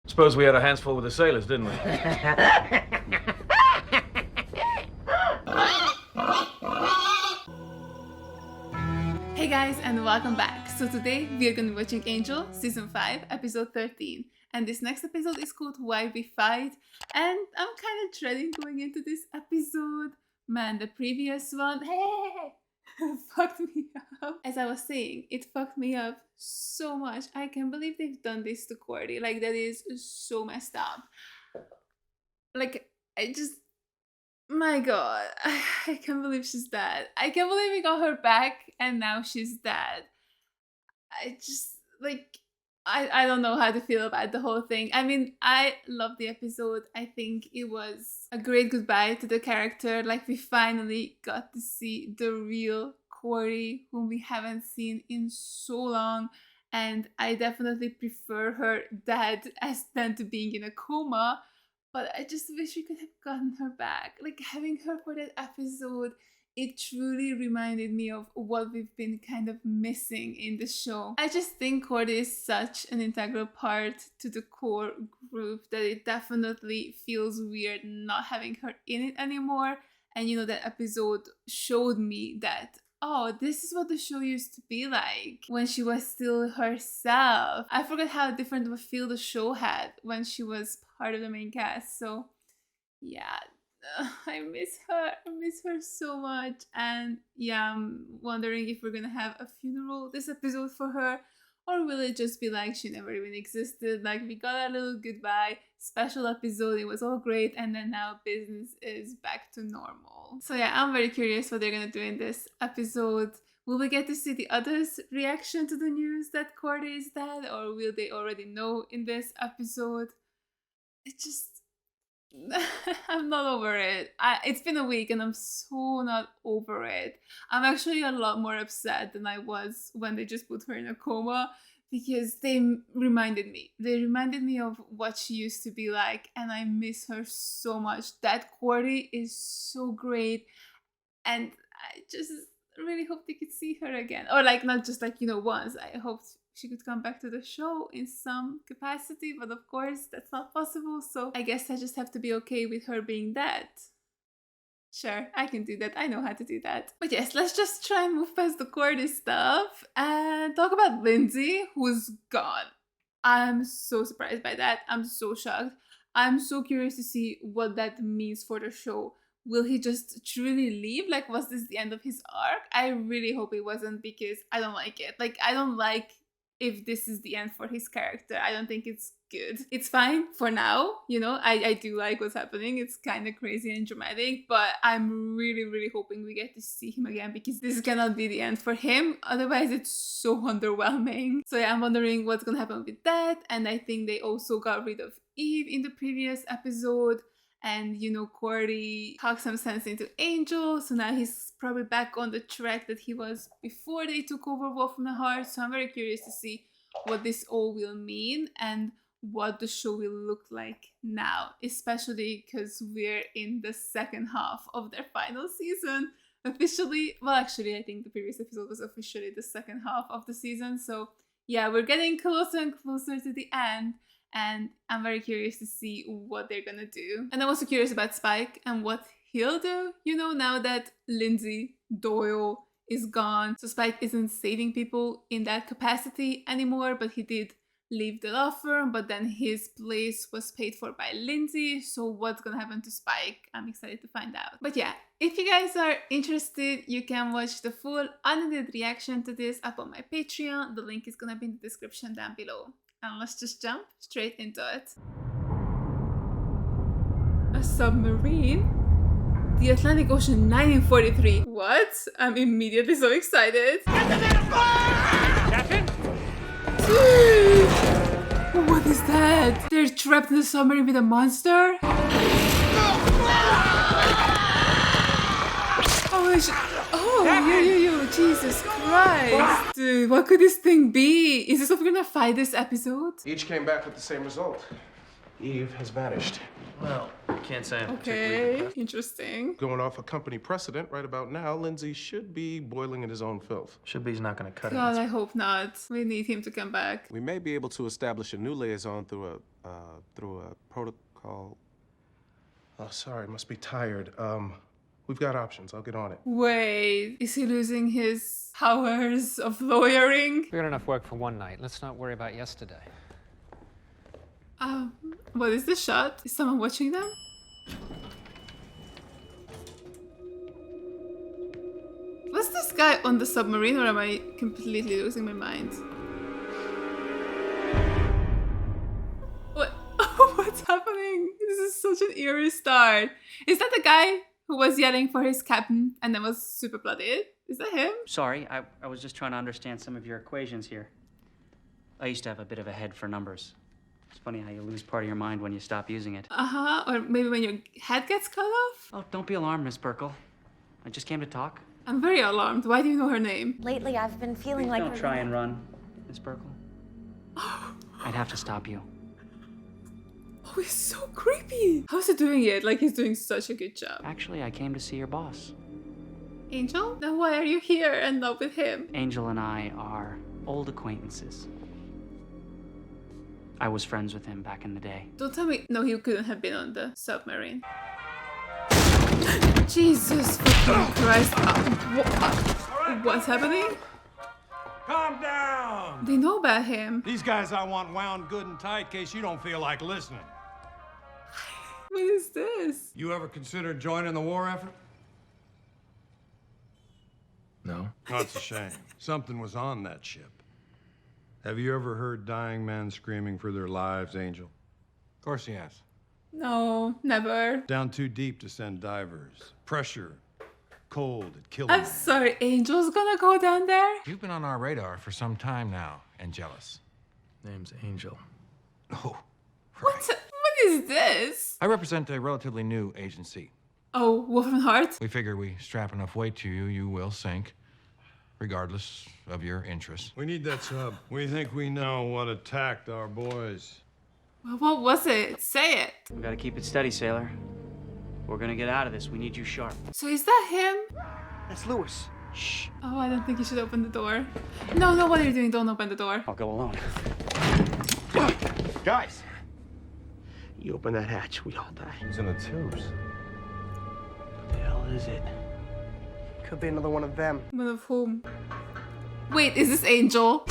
Suppose we had our hands full with the sailors, didn't we? Hey guys, and welcome back. So today we are going to be watching Angel Season 5 Episode 13, and this next episode is called Why We Fight, and I'm kind of dreading going into this episode. Man, the previous one fucked me up. As I was saying, it fucked me up so much. I can't believe they've done this to Cordy. Like, that is so messed up. Like, my god, I can't believe she's dead. I can't believe we got her back and now she's dead. I don't know how to feel about the whole thing. I mean, I love the episode. I think it was a great goodbye to the character. Like, we finally got to see the real Corey, whom we haven't seen in so long. And I definitely prefer her dead as than to being in a coma. But I just wish we could have gotten her back. Like, having her for that episode, it truly reminded me of what we've been kind of missing in the show. I just think Cordy is such an integral part to the core group that it definitely feels weird not having her in it anymore. And you know, that episode showed me that, oh, this is what the show used to be like when she was still herself. I forgot how different of a feel the show had when she was part of the main cast. So yeah, I miss her. I miss her so much. And yeah, I'm wondering if we're gonna have a funeral this episode for her, or will it just be like she never even existed? Like, we got our little goodbye special episode, it was all great, and then now business is back to normal. So yeah, I'm very curious what they're gonna do in this episode. Will we get to see the others' reaction to the news that Cordy is dead, or will they already know in this episode? It just... I'm not over it. It's been a week and I'm so not over it. I'm actually a lot more upset than I was when they just put her in a coma, because they reminded me. They reminded me of what she used to be like, and I miss her so much. That Cordy is so great, and I just really hope they could see her again. Or like, not just like, you know, once. I hoped she could come back to the show in some capacity, but of course that's not possible, so I guess I just have to be okay with her being dead. Sure, I can do that. I know how to do that. But yes, let's just try and move past the Cordy stuff and talk about Lindsay, who's gone. I'm so surprised by that. I'm so shocked. I'm so curious to see what that means for the show. Will he just truly leave? Like, was this the end of his arc? I really hope it wasn't, because I don't like it. Like, I don't like if this is the end for his character. I don't think it's good. It's fine for now, you know, I do like what's happening. It's kind of crazy and dramatic, but I'm really, really hoping we get to see him again, because this cannot be the end for him. Otherwise, it's so underwhelming. So yeah, I'm wondering what's gonna happen with that. And I think they also got rid of Eve in the previous episode. And, you know, Cordy talked some sense into Angel, so now he's probably back on the track that he was before they took over Wolf from the Heart. So I'm very curious to see what this all will mean and what the show will look like now, especially because we're in the second half of their final season. Officially, well, actually, I think the previous episode was officially the second half of the season. So yeah, we're getting closer and closer to the end. And I'm very curious to see what they're gonna do. And I'm also curious about Spike and what he'll do, you know, now that Lindsay Doyle is gone. So Spike isn't saving people in that capacity anymore, but he did leave the law firm, but then his place was paid for by Lindsay. So what's gonna happen to Spike? I'm excited to find out. But yeah, if you guys are interested, you can watch the full unedited reaction to this up on my Patreon. The link is gonna be in the description down below. And let's just jump straight into it. A submarine? The Atlantic Ocean 1943. What? I'm immediately so excited. Captain? What is that? They're trapped in the submarine with a monster? Oh, Jesus Christ. Dude, what could this thing be? Is this what we're gonna fight this episode? Each came back with the same result. Eve has vanished. Well, can't say I'm particularly Okay, impressed. interesting. Going off a company precedent right about now, Lindsay should be boiling in his own filth. Should be's not gonna cut it. God, I hope not. We need him to come back. We may be able to establish a new liaison through a protocol. Oh, sorry, must be tired. We've got options. I'll get on it. Wait, is he losing his powers of lawyering? We got enough work for one night. Let's not worry about yesterday. What is this shot? Is someone watching them? Was this guy on the submarine, or am I completely losing my mind? What? What's happening? This is such an eerie start. Is that the guy who was yelling for his captain and then was super blooded? Is that him? Sorry, I was just trying to understand some of your equations here. I used to have a bit of a head for numbers. It's funny how you lose part of your mind when you stop using it. Or maybe when your head gets cut off? Oh, don't be alarmed, Miss Burkle. I just came to talk. I'm very alarmed. Why do you know her name? Lately, I've been feeling like... Don't try and run, Miss Burkle. I'd have to stop you. Oh, he's so creepy. How's he doing it? Like, he's doing such a good job. Actually, I came to see your boss. Angel? Then why are you here and not with him? Angel and I are old acquaintances. I was friends with him back in the day. Don't tell me. No, he couldn't have been on the submarine. Jesus fucking Christ. What's happening? Calm down! They know about him. These guys I want wound good and tight in case you don't feel like listening. What is this? You ever considered joining the war effort? No. That's a shame. Something was on that ship. Have you ever heard dying men screaming for their lives, Angel? Of course he has. No, never. Down too deep to send divers. Pressure. Cold. It killed I'm them. sorry, Angel's gonna go down there? You've been on our radar for some time now, Angelus. Name's Angel. Oh, What is this? I represent a relatively new agency. Oh, Wolfram Heart? We figure we strap enough weight to you, you will sink, regardless of your interests. We need that sub. We think we know what attacked our boys. Well, what was it? Say it. We gotta keep it steady, sailor. We're gonna get out of this. We need you sharp. So is that him? That's Lewis. Shh. Oh, I don't think you should open the door. No, what are you doing? Don't open the door. I'll go alone. Guys, you open that hatch, we all die. He's in the tubes. What the hell is it? Could be another one of them. One of whom? Wait, is this Angel?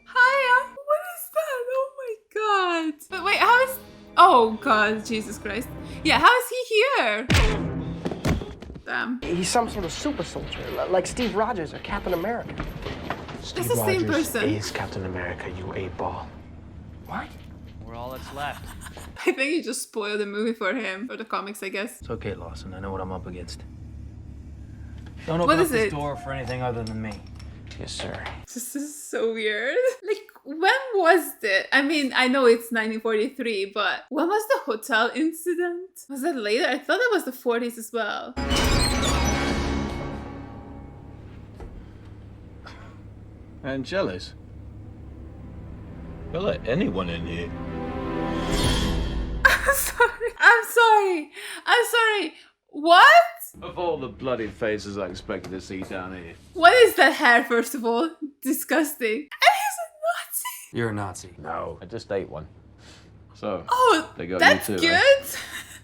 Hiya! What is that? Oh my god! But wait, how is... Oh god, Jesus Christ. Yeah, how is he here? Damn. He's some sort of super soldier, like Steve Rogers or Captain America. It's the same person. Is Captain America, you A-ball. What? We're all that's left. I think you just spoiled the movie for him, or the comics, I guess. It's okay, Lawson. I know what I'm up against. Don't What open is up this it? door for anything other than me. Yes, sir. This is so weird. Like, when was it? I mean, I know it's 1943, but when was the hotel incident? Was that later? I thought it was the 40s as well. Angelus? Don't let anyone in here. I'm sorry. What? Of all the bloody faces I expected to see down here. What is that hair, first of all? Disgusting. And he's a Nazi. You're a Nazi. No. I just ate one. So, Oh, they got that's you too, good. eh?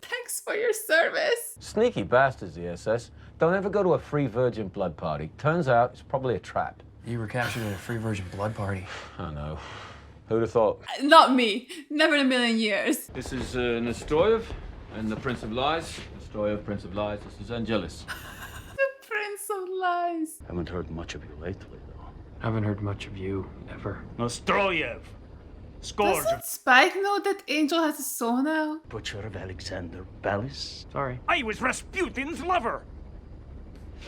Thanks for your service. Sneaky bastards, the SS. Don't ever go to a free virgin blood party. Turns out it's probably a trap. You were captured at a free virgin blood party. I know. Who'd have thought? Not me. Never in a million years. This is Nestroyev and the Prince of Lies. Nestroyev, Prince of Lies. This is Angelus. The Prince of Lies. Haven't heard much of you lately, though. Haven't heard much of you, ever. Nestroyev! Scourge Doesn't Spike know that Angel has a soul now? Butcher of Alexander Ballis. Sorry. I was Rasputin's lover!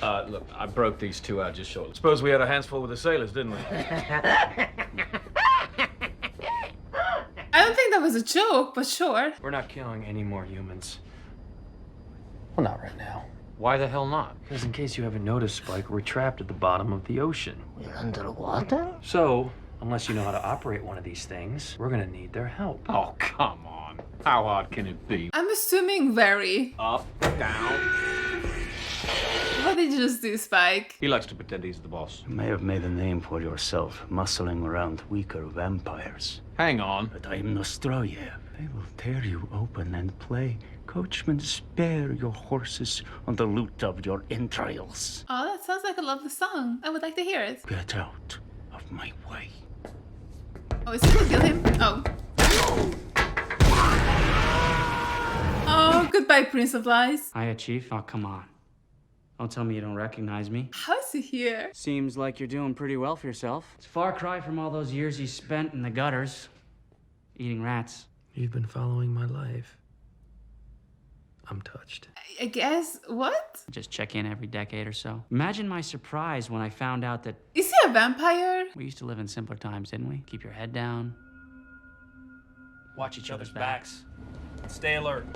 Look, I broke these two out just shortly. Suppose we had our hands full with the sailors, didn't we? I don't think that was a joke, but sure. We're not killing any more humans. Well, not right now. Why the hell not? Because in case you haven't noticed, Spike, we're trapped at the bottom of the ocean. We're underwater? So, unless you know how to operate one of these things, we're gonna need their help. Oh, come on. How hard can it be? I'm assuming very. Up, down. What did you just do, Spike? He likes to pretend he's the boss. You may have made a name for yourself, muscling around weaker vampires. Hang on. But I am Nostroyev. I will tear you open and play coachman, spare your horses on the loot of your entrails. Oh, that sounds like a lovely song. I would like to hear it. Get out of my way. Oh, is he gonna kill him? Oh. Oh, goodbye, Prince of Lies. Hiya, Chief. Oh, come on. Don't tell me you don't recognize me. How is he here? Seems like you're doing pretty well for yourself. It's a far cry from all those years you spent in the gutters, eating rats. You've been following my life. I'm touched. I guess, what? Just check in every decade or so. Imagine my surprise when I found out that Is he a vampire? we used to live in simpler times, didn't we? Keep your head down. Watch each other's backs. Stay alert.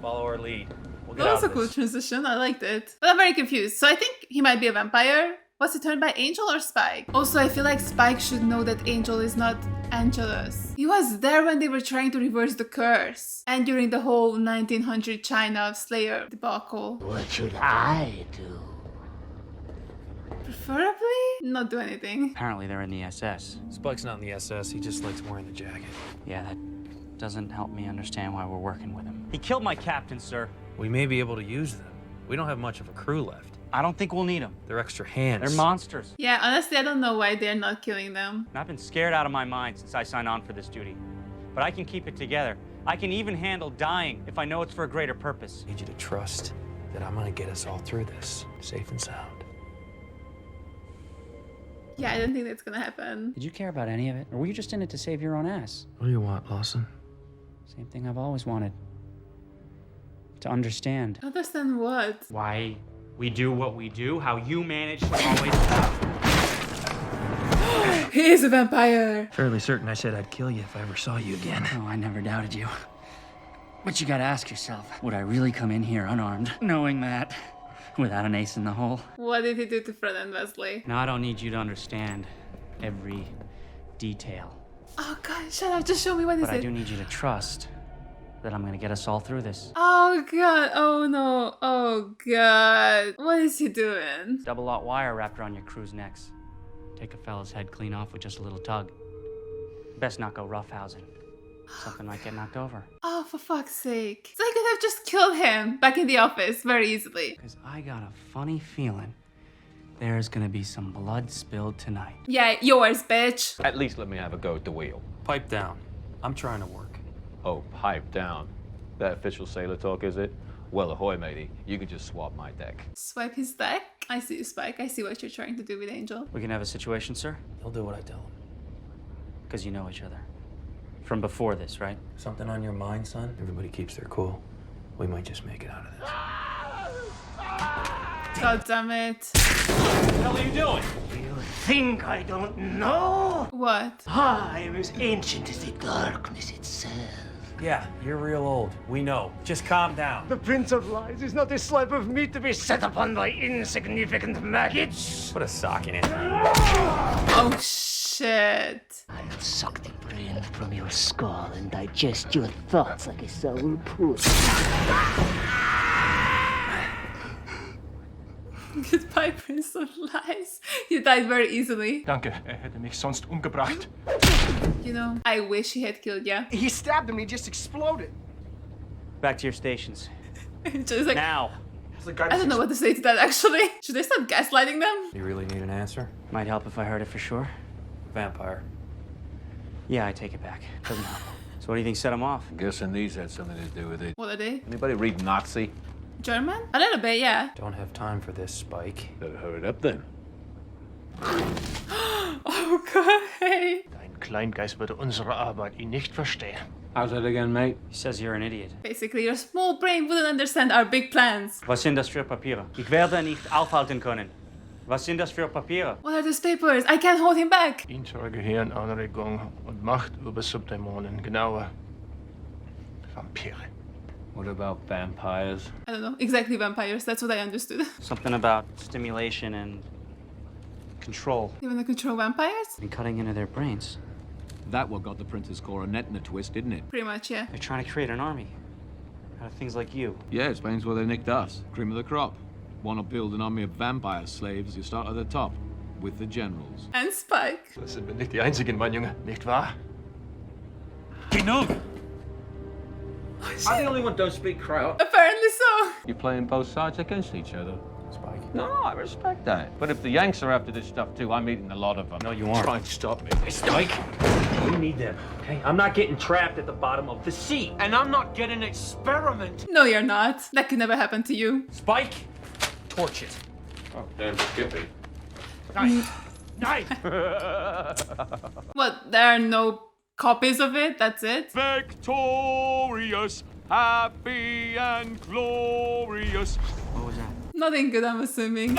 Follow our lead. We'll get That was out a of cool this. transition. I liked it. But I'm very confused. So I think he might be a vampire. Was he turned by Angel or Spike? Also, I feel like Spike should know that Angel is not Angelus. He was there when they were trying to reverse the curse. And during the whole 1900 China Slayer debacle. What should I do? Preferably not do anything. Apparently they're in the SS. Spike's not in the SS, he just likes wearing the jacket. Yeah, that doesn't help me understand why we're working with him. He killed my captain, sir. We may be able to use them. We don't have much of a crew left. I don't think we'll need them. They're extra hands. They're monsters. Yeah, honestly, I don't know why they're not killing them. And I've been scared out of my mind since I signed on for this duty. But I can keep it together. I can even handle dying if I know it's for a greater purpose. I need you to trust that I'm gonna get us all through this, safe and sound. Yeah, I don't think that's gonna happen. Did you care about any of it? Or were you just in it to save your own ass? What do you want, Lawson? Same thing I've always wanted. To understand Understand what? why we do what we do, how you manage to always... He is a vampire! Fairly certain I said I'd kill you if I ever saw you again. Oh, I never doubted you. But you gotta ask yourself, would I really come in here unarmed, knowing that, without an ace in the hole? What did he do to Fred and Wesley? Now, I don't need you to understand every detail. Oh god, shut up, just show me what is But I it. do need you to trust that I'm gonna get us all through this. Oh god, oh no, oh god. What is he doing? Double-aught wire wrapped around your crew's necks. Take a fella's head clean off with just a little tug. Best not go roughhousing. Something might get knocked over. Oh, for fuck's sake. So I could have just killed him back in the office very easily. Because I got a funny feeling there's gonna be some blood spilled tonight. Yeah, yours, bitch. At least let me have a go at the wheel. Pipe down. I'm trying to work. Oh, pipe down. That official sailor talk, is it? Well, ahoy, matey. You can just swap my deck. Swipe his deck. I see you, Spike. I see what you're trying to do with Angel. We can have a situation, sir? He'll do what I tell him. Because you know each other. From before this, right? Something on your mind, son? Everybody keeps their cool. We might just make it out of this. God damn it. What the hell are you doing? You think I don't know? What? I am as ancient as the darkness itself. Yeah, you're real old. We know. Just calm down. The Prince of Lies is not a slab of meat to be set upon by insignificant maggots. Put a sock in it. Oh shit. I'll suck the brain from your skull and digest your thoughts like a sour puss. Goodbye, Prince of Lies. You died very easily. Danke, hätte mich sonst umgebracht. You know, I wish he had killed ya. He stabbed him, he just exploded. Back to your stations. Just like, Now! I don't know what to say to that actually. Should I stop gaslighting them? You really need an answer? Might help if I heard it for sure. Vampire. Yeah, I take it back. Doesn't help. So what do you think set him off? I'm guessing these had something to do with it. What are they? Anybody read Nazi? German? A little bit, yeah. Don't have time for this, Spike. Better hurry it up then. Okay. Dein Kleingeist würde unsere Arbeit ihn nicht verstehen. How's that again, mate? He says you're an idiot. Basically, your small brain wouldn't understand our big plans. Was sind das für Papiere? Ich werde nicht aufhalten können. Was sind das für Papiere? What are those papers? I can't hold him back. Intere Gehirnanregung und Macht über Subdämonen, genauer Vampire. What about vampires? I don't know, exactly vampires, that's what I understood. Something about stimulation and control. You wanna control vampires? And cutting into their brains. That what got the Princess Core a net in a twist, didn't it? Pretty much, yeah. They're trying to create an army out of things like you. Yeah, explains why they nicked us. Cream of the crop. Wanna build an army of vampire slaves, you start at the top. With the generals. And Spike. Das sind wir nicht die Einzigen, mein Junge, nicht wahr? Genug! I'm the only one who don't speak crowd. Apparently so. You're playing both sides against each other. Spike. No, I respect that. But if the Yanks are after this stuff too, I'm eating a lot of them. No, you aren't. Try and stop me. Hey, Spike, we need them, okay? I'm not getting trapped at the bottom of the sea. And I'm not getting experiment. No, you're not. That could never happen to you. Spike, torch it. Oh, damn Skippy. Knife. Knife. What, there are no copies of it? That's it? Victorious, happy and glorious. What was that? Nothing good, I'm assuming.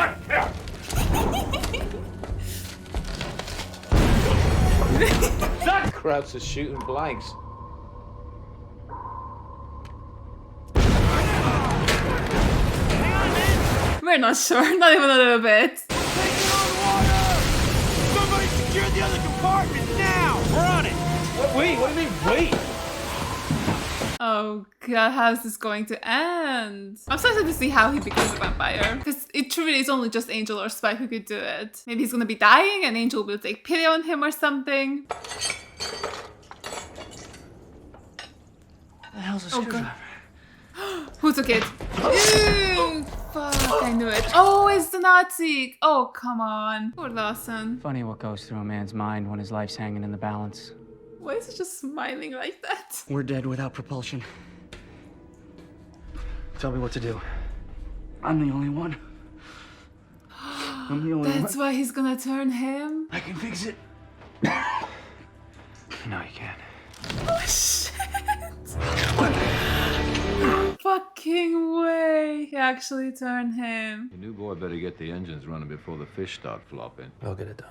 Crowds are shooting blanks. We're not sure, not even a little bit. Somebody secure the other compartment now! We're on it! Wait, what do you mean, wait? Oh god, how's this going to end? I'm excited to see how he becomes a vampire. Because it truly is only just Angel or Spike who could do it. Maybe he's gonna be dying and Angel will take pity on him or something. The hell's a Oh, screwdriver? Who took it? Ew, fuck, I knew it. Oh, it's the Nazi. Oh, come on. Poor Lawson. Funny what goes through a man's mind when his life's hanging in the balance. Why is he just smiling like that? We're dead without propulsion. Tell me what to do. I'm the only one. I'm the only That's one. why he's gonna turn him? I can fix it. No, you can't. Oh, shit. Fucking way. He actually turned him. The new boy better get the engines running before the fish start flopping. We'll get it done.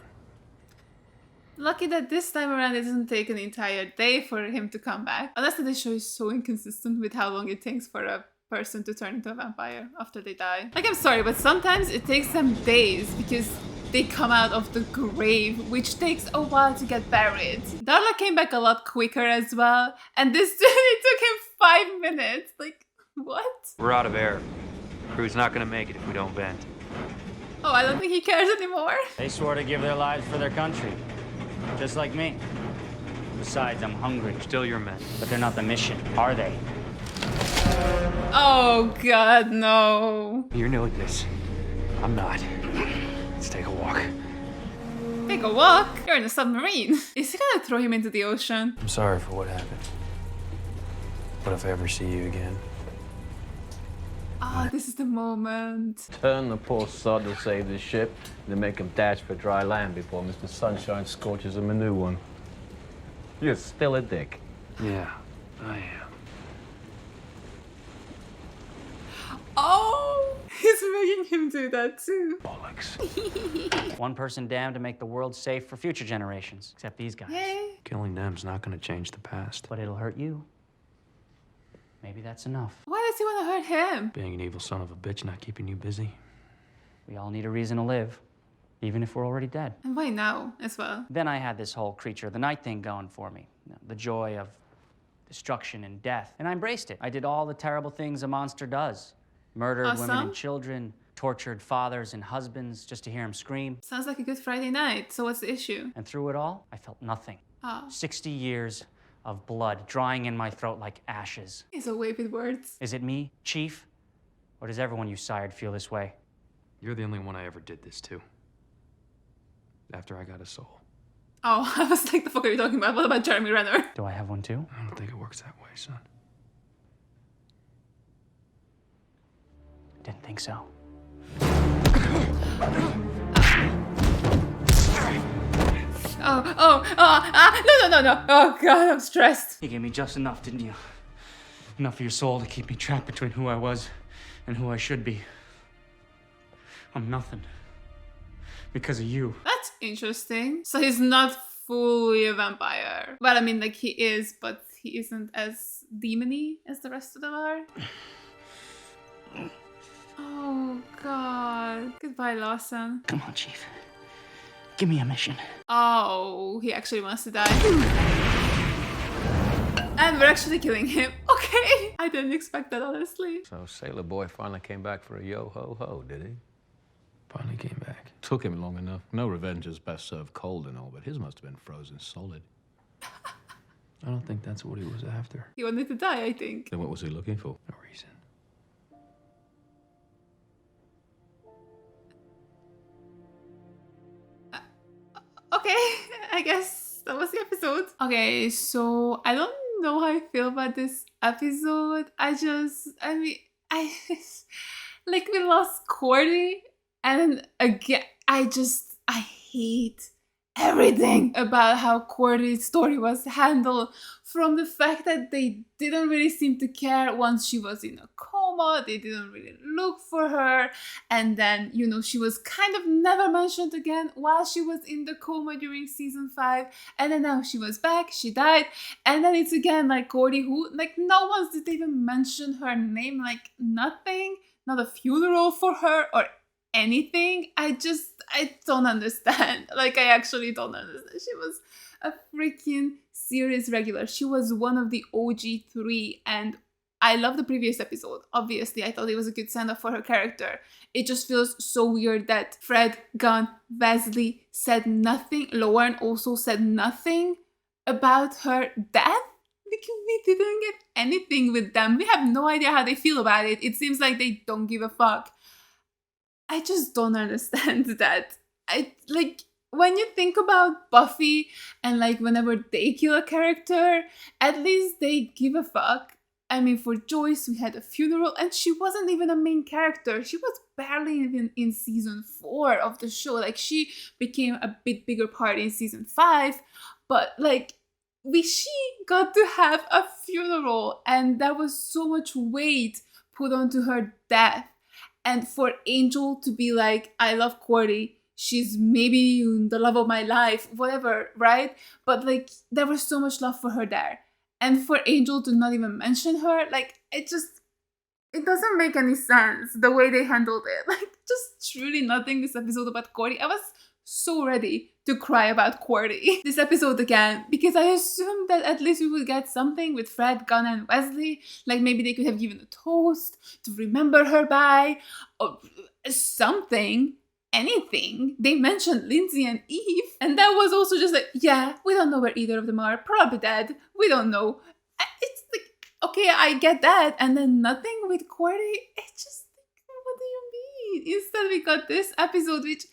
Lucky that this time around it doesn't take an entire day for him to come back. Unless the show is so inconsistent with how long it takes for a person to turn into a vampire after they die. Like, I'm sorry, but sometimes it takes them days because they come out of the grave, which takes a while to get buried. Darla came back a lot quicker as well, and this it took him 5 minutes. Like, what? We're out of air. Crew's not gonna make it if we don't bend. Oh, I don't think he cares anymore. They swore to give their lives for their country. Just like me. Besides, I'm hungry. Still your men. But they're not the mission, are they? Oh god, no. You're new at this. I'm not. Let's take a walk. Take a walk? You're in a submarine. Is he gonna throw him into the ocean? I'm sorry for what happened. But if I ever see you again, Ah, this is the moment. Turn the poor sod to save the ship, then make him dash for dry land before Mr. Sunshine scorches him a new one. You're still a dick. yeah, I am. Oh, he's making him do that too. Bollocks. One person damned to make the world safe for future generations. Except these guys. Yay. Killing them's not gonna change the past. But it'll hurt you. Maybe that's enough. Why does he want to hurt him? Being an evil son of a bitch not keeping you busy. We all need a reason to live, even if we're already dead. And why now as well? Then I had this whole creature of the night thing going for me. You know, the joy of destruction and death. And I embraced it. I did all the terrible things a monster does. Murdered women Awesome. and children, tortured fathers and husbands just to hear them scream. Sounds like a good Friday night. So what's the issue? And through it all, I felt nothing. Oh, 60 years of blood drying in my throat like ashes. he's away with words. Is it me, Chief? Or does everyone you sired feel this way? You're the only one I ever did this to. After I got a soul. Oh, I was like, the fuck are you talking about? What about Jeremy Renner? Do I have one too? I don't think it works that way, son. Didn't think so. No. Oh god, I'm stressed. You gave me just enough, didn't you? Enough of your soul to keep me trapped between who I was and who I should be. I'm nothing. Because of you. That's interesting. So he's not fully a vampire. Well, I mean, like, he is, but he isn't as demony as the rest of them are. Oh god. Goodbye, Lawson. Come on, Chief. Give me a mission. Oh, he actually wants to die. And we're actually killing him. Okay. I didn't expect that, honestly. So Sailor Boy finally came back for a yo-ho-ho, did he? Finally came back. Took him long enough. No revenge is best served cold and all, but his must have been frozen solid. I don't think that's what he was after. He wanted to die, I think. Then what was he looking for? No reason. Okay, I guess that was the episode. Okay, so I don't know how I feel about this episode. Like we lost Cordy, and again, I hate everything about how Cordy's story was handled, from the fact that they didn't really seem to care once she was in a coma, they didn't really look for her, and then, you know, she was kind of never mentioned again while she was in the coma during season 5, and then now she was back, she died, and then it's again like Cordy who, like, no one's did even mention her name, like nothing, not a funeral for her or anything. I don't understand. Like, I actually don't understand. She was a freaking series regular. She was one of the OG 3, and I love the previous episode. Obviously, I thought it was a good send-off for her character. It just feels so weird that Fred, Gunn, Wesley said nothing. Lauren also said nothing about her death. Because we didn't get anything with them. We have no idea how they feel about it. It seems like they don't give a fuck. I just don't understand that. When you think about Buffy and like whenever they kill a character, at least they give a fuck. I mean, for Joyce, we had a funeral and she wasn't even a main character. She was barely even in season 4 of the show. Like, she became a bit bigger part in season 5, but like, she got to have a funeral, and that was so much weight put onto her death. And for Angel to be like, I love Cordy, she's maybe the love of my life, whatever, right? But like, there was so much love for her there. And for Angel to not even mention her, like, it doesn't make any sense the way they handled it. Like, just truly nothing this episode about Cordy. I was so ready to cry about Cordy this episode again, because I assumed that at least we would get something with Fred, Gunn, and Wesley. Like, maybe they could have given a toast to remember her by, or something, anything. They mentioned Lindsay and Eve, and that was also just like, yeah, we don't know where either of them are, probably dead, we don't know. It's like, okay, I get that, and then nothing with Cordy. It's just like, what do you mean? Instead we got this episode, which,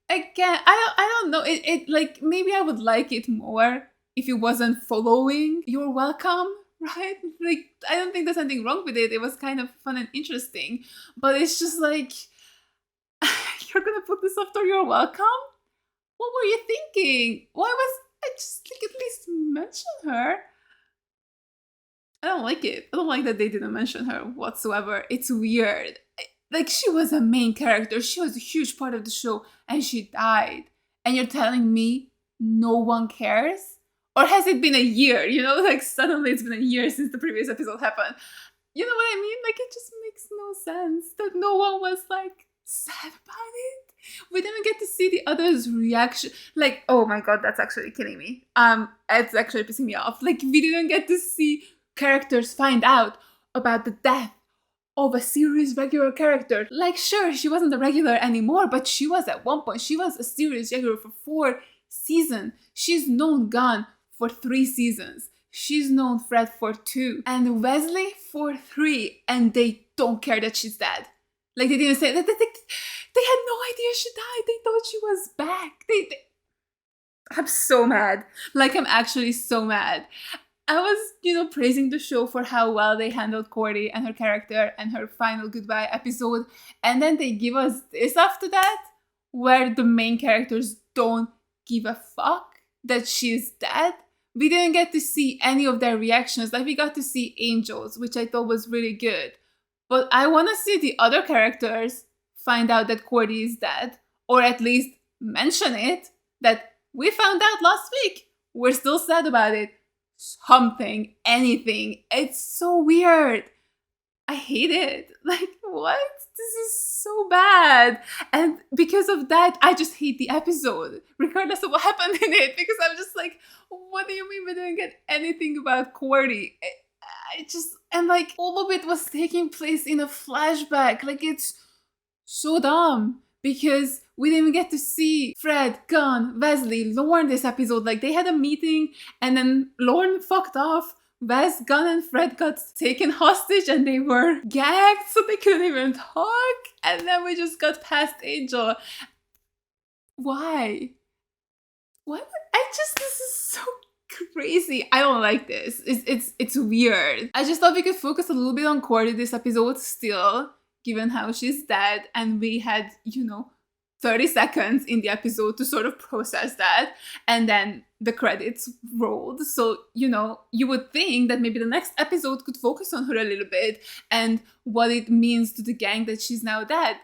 again, I don't know, it like, maybe I would like it more if it wasn't following You're Welcome, right? Like, I don't think there's anything wrong with it. It was kind of fun and interesting, but it's just like, you're gonna put this after You're Welcome? What were you thinking? Why was I just like, at least mention her? I don't like it. I don't like that they didn't mention her whatsoever. It's weird. Like, she was a main character. She was a huge part of the show, and she died. And you're telling me no one cares? Or has it been a year? You know, like, suddenly it's been a year since the previous episode happened. You know what I mean? Like, it just makes no sense that no one was, like, sad about it. We didn't get to see the others' reaction. Like, oh my god, that's actually killing me. It's actually pissing me off. Like, we didn't get to see characters find out about the death of a series regular character. Like, sure, she wasn't a regular anymore, but she was at one point. She was a series regular for 4 seasons. She's known Gunn for 3 seasons. She's known Fred for 2. And Wesley for 3. And they don't care that she's dead. Like, they didn't say that. They had no idea she died. They thought she was back. I'm so mad. Like, I'm actually so mad. I was, praising the show for how well they handled Cordy and her character and her final goodbye episode. And then they give us this after that, where the main characters don't give a fuck that she's dead. We didn't get to see any of their reactions. Like, we got to see Angel's, which I thought was really good. But I want to see the other characters find out that Cordy is dead. Or at least mention it, that we found out last week. We're still sad about it. something, anything. It's so weird. I hate it. Like, what? This is so bad. And because of that, I just hate the episode, regardless of what happened in it, because I'm just like, what do you mean we didn't get anything about Cordy? I just, and like, all of it was taking place in a flashback. Like, it's so dumb. Because we didn't even get to see Fred, Gunn, Wesley, Lorne this episode. Like, they had a meeting and then Lorne fucked off. Wes, Gunn, and Fred got taken hostage and they were gagged so they couldn't even talk. And then we just got past Angel. Why? What? This is so crazy. I don't like this. It's weird. I just thought we could focus a little bit on Cordy this episode still, given how she's dead, and we had, 30 seconds in the episode to sort of process that, and then the credits rolled. So, you would think that maybe the next episode could focus on her a little bit and what it means to the gang that she's now dead.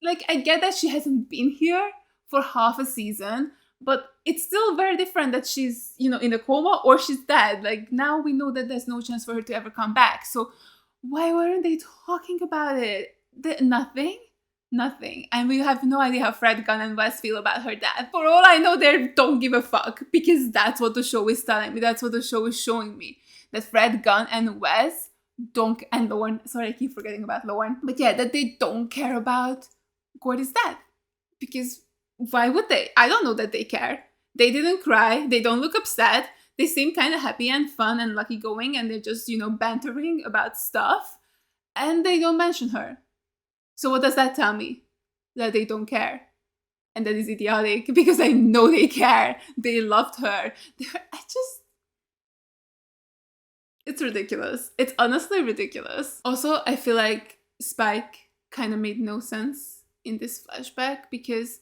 Like, I get that she hasn't been here for half a season, but it's still very different that she's, in a coma or she's dead. Like, now we know that there's no chance for her to ever come back. So why weren't they talking about it? Nothing. And we have no idea how Fred, Gunn, and Wes feel about her dad. For all I know, they don't give a fuck, because that's what the show is telling me. That's what the show is showing me. That Fred, Gunn, and Wes and Lorne, sorry, I keep forgetting about Lorne. But yeah, that they don't care about Cordy's dad. Because why would they? I don't know that they care. They didn't cry. They don't look upset. They seem kind of happy and fun and lucky going, and they're just, bantering about stuff. And they don't mention her. So what does that tell me? That they don't care. And that is idiotic, because I know they care. They loved her. It's ridiculous. It's honestly ridiculous. Also, I feel like Spike kind of made no sense in this flashback, because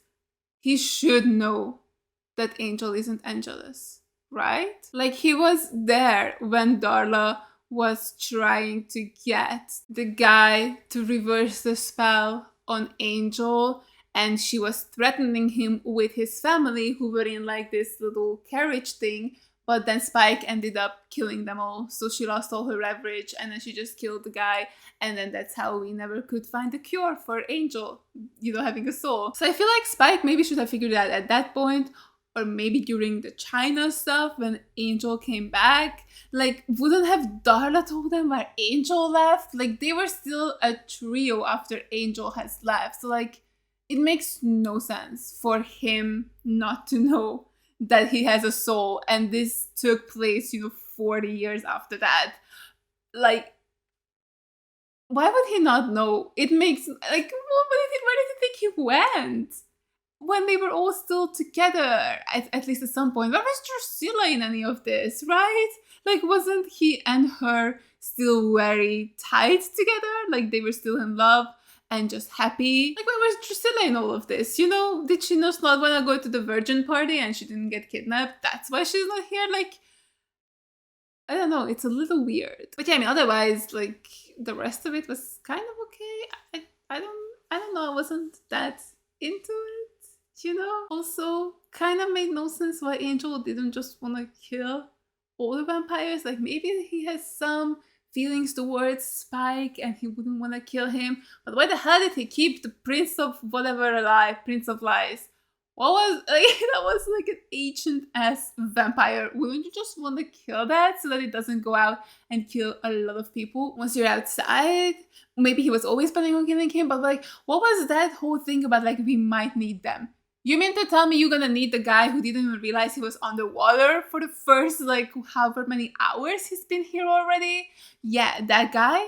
he should know that Angel isn't Angelus, right? Like, he was there when Darla was trying to get the guy to reverse the spell on Angel, and she was threatening him with his family, who were in like this little carriage thing, but then Spike ended up killing them all, so she lost all her leverage, and then she just killed the guy, and then that's how we never could find the cure for Angel, having a soul. So I feel like Spike maybe should have figured that at that point, or maybe during the China stuff when Angel came back. Like, wouldn't have Darla told them where Angel left? Like, they were still a trio after Angel has left. So, like, it makes no sense for him not to know that he has a soul. And this took place, 40 years after that. Like, why would he not know? It makes, like, where did he think he went? When they were all still together, at least at some point. Where was Drusilla in any of this, right? Like, wasn't he and her still very tight together? Like, they were still in love and just happy? Like, where was Drusilla in all of this? Did she just not want to go to the virgin party and she didn't get kidnapped? That's why she's not here? Like, I don't know. It's a little weird. But yeah, otherwise, like, the rest of it was kind of okay. I don't know. I wasn't that into it. Also kind of made no sense why Angel didn't just want to kill all the vampires. Like, maybe he has some feelings towards Spike and he wouldn't want to kill him. But why the hell did he keep the Prince of whatever alive? Prince of Lies. What was, that was like an ancient ass vampire. Wouldn't you just want to kill that so that it doesn't go out and kill a lot of people once you're outside? Maybe he was always planning on killing him, but like, what was that whole thing about, like, we might need them? You mean to tell me you're gonna need the guy who didn't even realize he was underwater for the first, like, however many hours he's been here already? Yeah, that guy?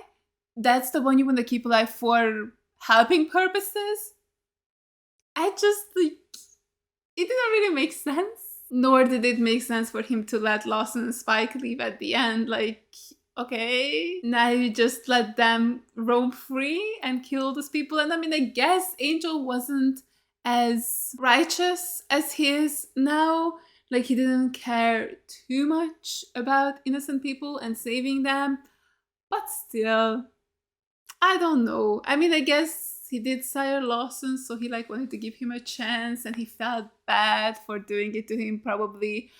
That's the one you want to keep alive for helping purposes? It didn't really make sense. Nor did it make sense for him to let Lawson and Spike leave at the end. Like, okay, now you just let them roam free and kill those people. And I guess Angel wasn't as righteous as he is now. Like, he didn't care too much about innocent people and saving them. But still, I don't know. I guess he did sire Lawson, so he wanted to give him a chance, and he felt bad for doing it to him, probably.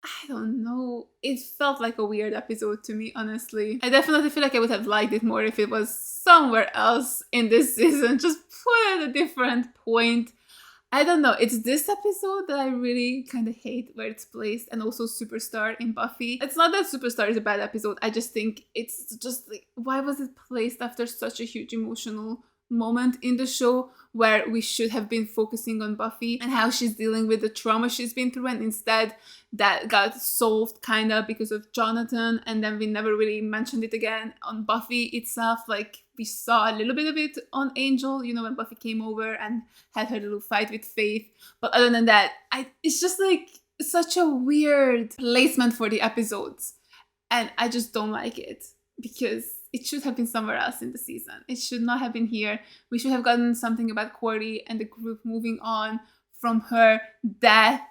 I don't know. It felt like a weird episode to me, honestly. I definitely feel like I would have liked it more if it was somewhere else in this season. Just put it at a different point. I don't know. It's this episode that I really kind of hate where it's placed, and also Superstar in Buffy. It's not that Superstar is a bad episode. I just think it's just like, why was it placed after such a huge emotional moment in the show where we should have been focusing on Buffy and how she's dealing with the trauma she's been through, and instead that got solved kind of because of Jonathan, and then we never really mentioned it again on Buffy itself. Like, we saw a little bit of it on Angel, you know, when Buffy came over and had her little fight with Faith, but other than that, it's just like such a weird placement for the episodes, and I just don't like it because it should have been somewhere else in the season. It should not have been here. We should have gotten something about Cordy and the group moving on from her death,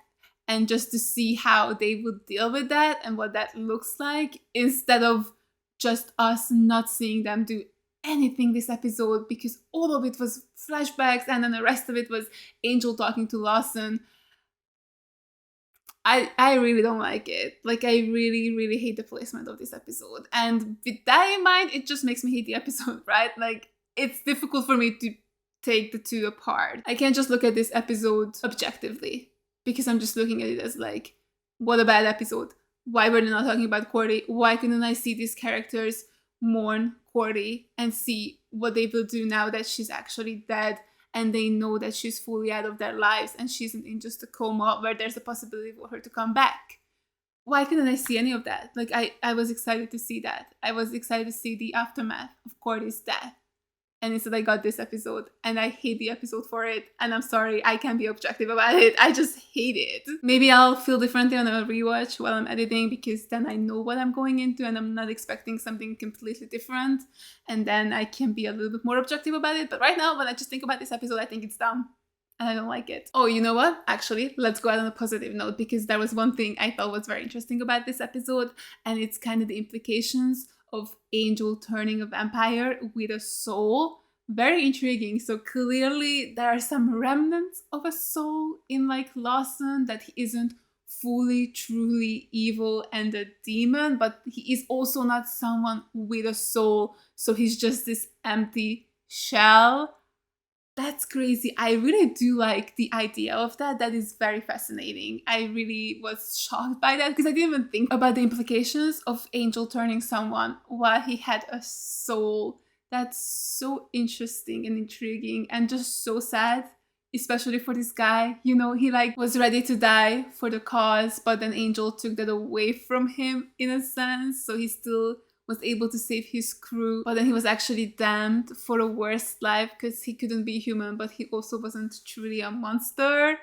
and just to see how they would deal with that and what that looks like, instead of just us not seeing them do anything this episode, because all of it was flashbacks and then the rest of it was Angel talking to Lawson. I really don't like it. Like, I really, really hate the placement of this episode. And with that in mind, it just makes me hate the episode, right? Like, it's difficult for me to take the two apart. I can't just look at this episode objectively, because I'm just looking at it as like, what a bad episode. Why were they not talking about Cordy? Why couldn't I see these characters mourn Cordy and see what they will do now that she's actually dead and they know that she's fully out of their lives and she's in just a coma where there's a possibility for her to come back? Why couldn't I see any of that? Like, I was excited to see that. I was excited to see the aftermath of Cordy's death. And instead I got this episode, and I hate the episode for it. And I'm sorry, I can't be objective about it. I just hate it. Maybe I'll feel differently on a rewatch while I'm editing, because then I know what I'm going into and I'm not expecting something completely different. And then I can be a little bit more objective about it. But right now, when I just think about this episode, I think it's dumb. And I don't like it. Oh, you know what? Actually, let's go out on a positive note, because there was one thing I thought was very interesting about this episode, and it's kind of the implications of Angel turning a vampire with a soul. Very intriguing. So clearly there are some remnants of a soul in like Lawson, that he isn't fully truly evil and a demon, but he is also not someone with a soul, so he's just this empty shell. That's crazy. I really do like the idea of that. That is very fascinating. I really was shocked by that, because I didn't even think about the implications of Angel turning someone while he had a soul. That's so interesting and intriguing, and just so sad, especially for this guy. You know, he like was ready to die for the cause, but then Angel took that away from him in a sense, so he still was able to save his crew, but then he was actually damned for a worse life because he couldn't be human, but he also wasn't truly a monster.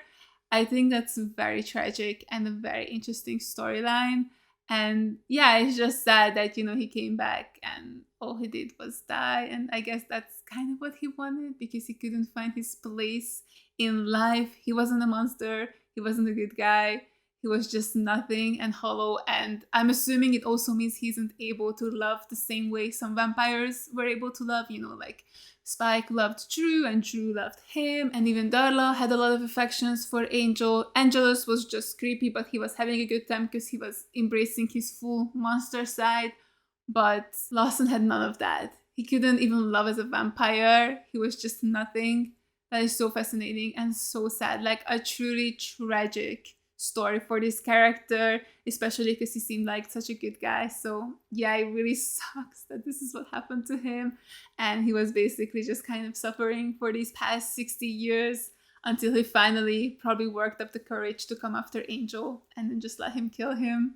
I think that's very tragic and a very interesting storyline. And yeah, it's just sad that, you know, he came back and all he did was die. And I guess that's kind of what he wanted, because he couldn't find his place in life. He wasn't a monster. He wasn't a good guy. He was just nothing and hollow, and I'm assuming it also means he isn't able to love the same way some vampires were able to love. You know, like Spike loved Drew and Drew loved him, and even Darla had a lot of affections for Angel. Angelus was just creepy, but he was having a good time because he was embracing his full monster side. But Lawson had none of that. He couldn't even love as a vampire. He was just nothing. That is so fascinating and so sad. Like a truly tragic story for this character, especially because he seemed like such a good guy. So yeah, it really sucks that this is what happened to him, and he was basically just kind of suffering for these past 60 years until he finally probably worked up the courage to come after Angel and then just let him kill him.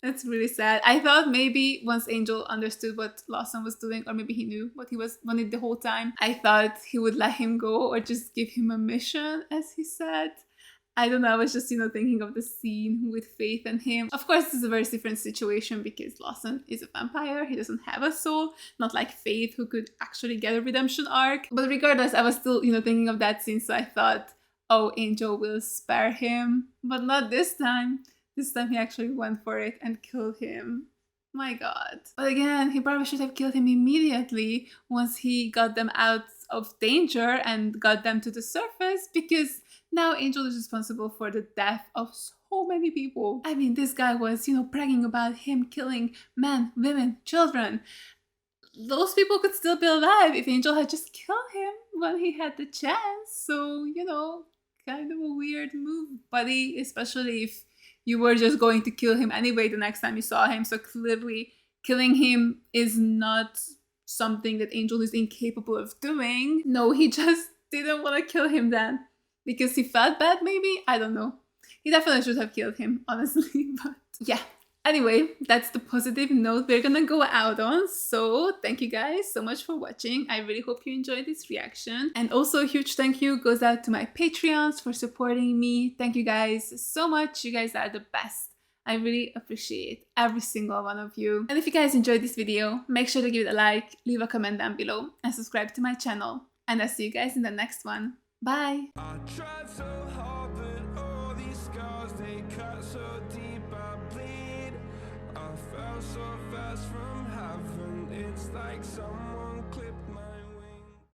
That's really sad. I thought maybe once Angel understood what Lawson was doing, or maybe he knew what he wanted the whole time, I thought he would let him go or just give him a mission, as he said. I don't know, I was just, thinking of the scene with Faith and him. Of course, this is a very different situation because Lawson is a vampire. He doesn't have a soul, not like Faith, who could actually get a redemption arc. But regardless, I was still, thinking of that scene, so I thought, oh, Angel will spare him. But not this time. This time he actually went for it and killed him. My god. But again, he probably should have killed him immediately once he got them out of danger and got them to the surface, because now Angel is responsible for the death of so many people. I mean, this guy was, you know, bragging about him killing men, women, children. Those people could still be alive if Angel had just killed him when he had the chance. So, you know, kind of a weird move, buddy, especially if you were just going to kill him anyway the next time you saw him. So clearly killing him is not something that Angel is incapable of doing. No, he just didn't want to kill him then because he felt bad, maybe? I don't know. He definitely should have killed him, honestly, but yeah. Anyway, that's the positive note we're gonna go out on. So thank you guys so much for watching. I really hope you enjoyed this reaction. And also a huge thank you goes out to my Patreons for supporting me. Thank you guys so much. You guys are the best. I really appreciate every single one of you. And if you guys enjoyed this video, make sure to give it a like, leave a comment down below, and subscribe to my channel. And I'll see you guys in the next one. Bye! I tried so hard, but all these scars, they cut so deep, I bleed. I fell so fast from heaven, it's like someone